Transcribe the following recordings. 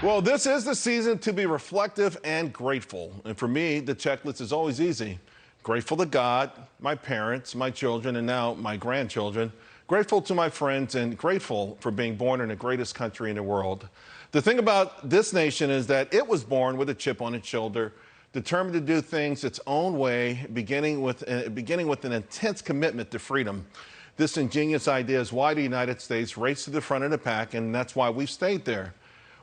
Well, this is the season to be reflective and grateful. And for me, the checklist is always easy. Grateful to God, my parents, my children, and now my grandchildren. Grateful to my friends and grateful for being born in the greatest country in the world. The thing about this nation is that it was born with a chip on its shoulder, determined to do things its own way, beginning with an intense commitment to freedom. This ingenious idea is why the United States raced to the front of the pack, and that's why we've stayed there.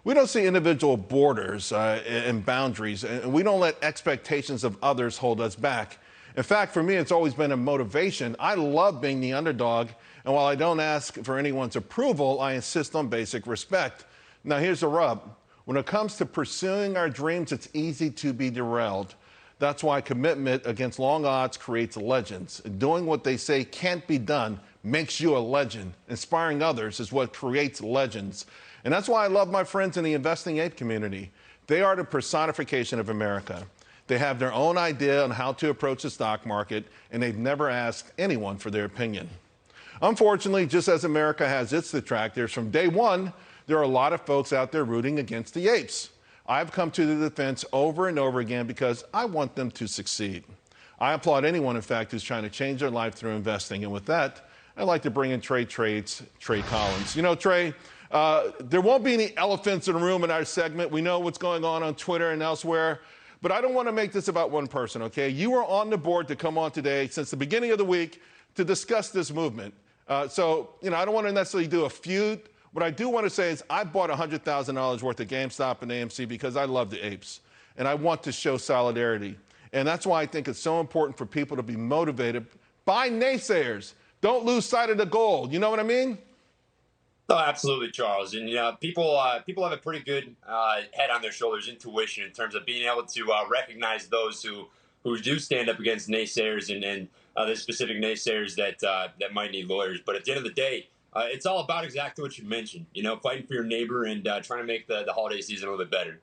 We don't see individual borders and boundaries, and we don't let expectations of others hold us back. In fact, for me, it's always been a motivation. I love being the underdog, and while I don't ask for anyone's approval, I insist on basic respect. Now, here's the rub. When it comes to pursuing our dreams, it's easy to be derailed. That's why commitment against long odds creates legends. Doing what they say can't be done makes you a legend. Inspiring others is what creates legends. And that's why I love my friends in the Investing Ape community. They are the personification of America. They have their own idea on how to approach the stock market, and they've never asked anyone for their opinion. Unfortunately, just as America has its detractors, from day one, there are a lot of folks out there rooting against the apes. I've come to the defense over and over again because I want them to succeed. I applaud anyone, in fact, who's trying to change their life through investing. And with that, I'd like to bring in Trey Trades, Trey Collins. You know, Trey, there won't be any elephants in the room in our segment. We know what's going on Twitter and elsewhere. But I don't want to make this about one person, okay? You were on the board to come on today since the beginning of the week to discuss this movement. So, you know, I don't want to necessarily do a feud. What I do want to say is I bought $100,000 worth of GameStop and AMC because I love the apes. And I want to show solidarity. And that's why I think it's so important for people to be motivated by naysayers. Don't lose sight of the goal. You know what I mean? Oh, absolutely, Charles. And people have a pretty good head on their shoulders, intuition in terms of being able to recognize those who do stand up against naysayers and the specific naysayers that might need lawyers. But at the end of the day, it's all about exactly what you mentioned. You know, fighting for your neighbor and trying to make the holiday season a little bit better.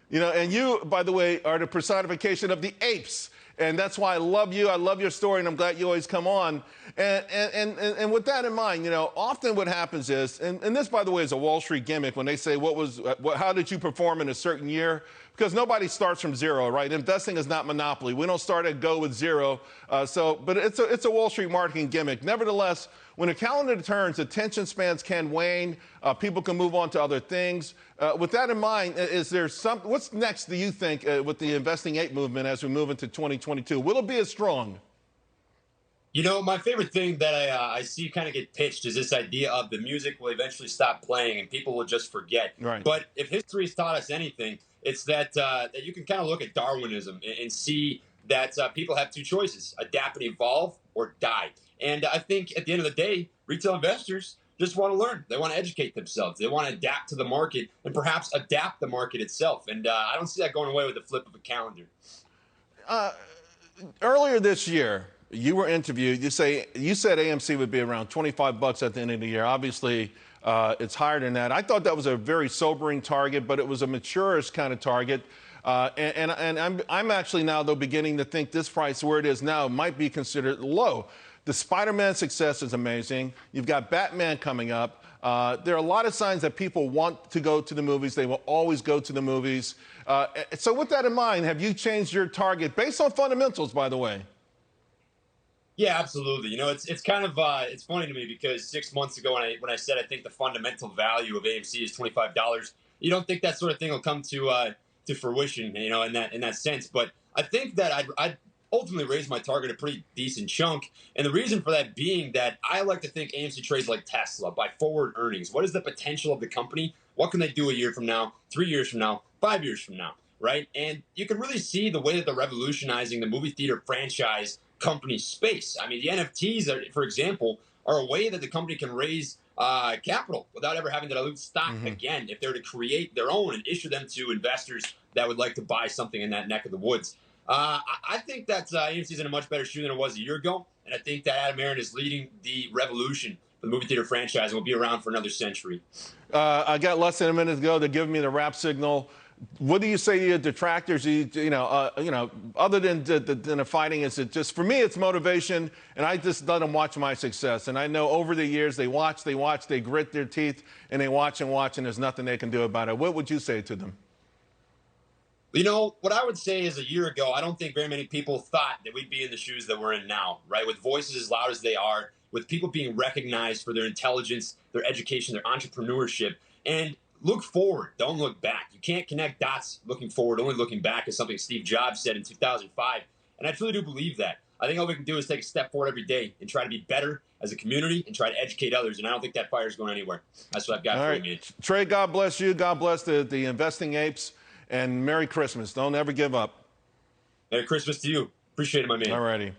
You know, and you, by the way, are the personification of the apes. And that's why I love you. I love your story, and I'm glad you always come on. And with that in mind, you know, often what happens is, and this, by the way, is a Wall Street gimmick when they say, how did you perform in a certain year? Because nobody starts from zero, right? Investing is not Monopoly. We don't start at go with zero. But it's a Wall Street marketing gimmick. Nevertheless, when a calendar turns, attention spans can wane. People can move on to other things. With that in mind, what's next, do you think, with the Investing Ape movement as we move into 2022? Will it be as strong? You know, my favorite thing that I see kind of get pitched is this idea of the music will eventually stop playing and people will just forget. Right. But if history has taught us anything, it's that you can kind of look at Darwinism and see that people have two choices: adapt and evolve, or die. And I think at the end of the day, retail investors just want to learn. They want to educate themselves. They want to adapt to the market and perhaps adapt the market itself. And I don't see that going away with the flip of a calendar. Earlier this year, you were interviewed. You said AMC would be around $25 at the end of the year. Obviously, it's higher than that. I thought that was a very sobering target, but it was a mature-ish kind of target. And I'm actually now, though, beginning to think this price where it is now might be considered low. The Spider-Man success is amazing. You've got Batman coming up. There are a lot of signs that people want to go to the movies. They will always go to the movies. So with that in mind, have you changed your target based on fundamentals, by the way? Yeah, absolutely. You know, it's kind of it's funny to me because 6 months ago when I said I think the fundamental value of AMC is $25, you don't think that sort of thing will come to fruition, you know, in that sense. But I think that I'd ultimately raise my target a pretty decent chunk. And the reason for that being that I like to think AMC trades like Tesla by forward earnings. What is the potential of the company? What can they do a year from now, 3 years from now, 5 years from now, right? And you can really see the way that they're revolutionizing the movie theater franchise company space. I mean, the NFTs, for example, are a way that the company can raise capital without ever having to dilute stock again if they're to create their own and issue them to investors that would like to buy something in that neck of the woods. I think that AMC is in a much better shoe than it was a year ago, and I think that Adam Aron is leading the revolution for the movie theater franchise and will be around for another century. I got less than a minute to go. They're giving me the wrap signal. What do you say to your detractors? Other than the fighting, is it just, for me, it's motivation, and I just let them watch my success. And I know over the years they watch, they grit their teeth, and they watch and watch, and there's nothing they can do about it. What would you say to them? You know, what I would say is, a year ago, I don't think very many people thought that we'd be in the shoes that we're in now, right? With voices as loud as they are, with people being recognized for their intelligence, their education, their entrepreneurship. And look forward, don't look back. You can't connect dots looking forward, only looking back, is something Steve Jobs said in 2005. And I truly do believe that. I think all we can do is take a step forward every day and try to be better as a community and try to educate others. And I don't think that fire is going anywhere. That's what I've got for you, man. Trey, God bless you. God bless the investing apes. And Merry Christmas. Don't ever give up. Merry Christmas to you. Appreciate it, my man. All righty.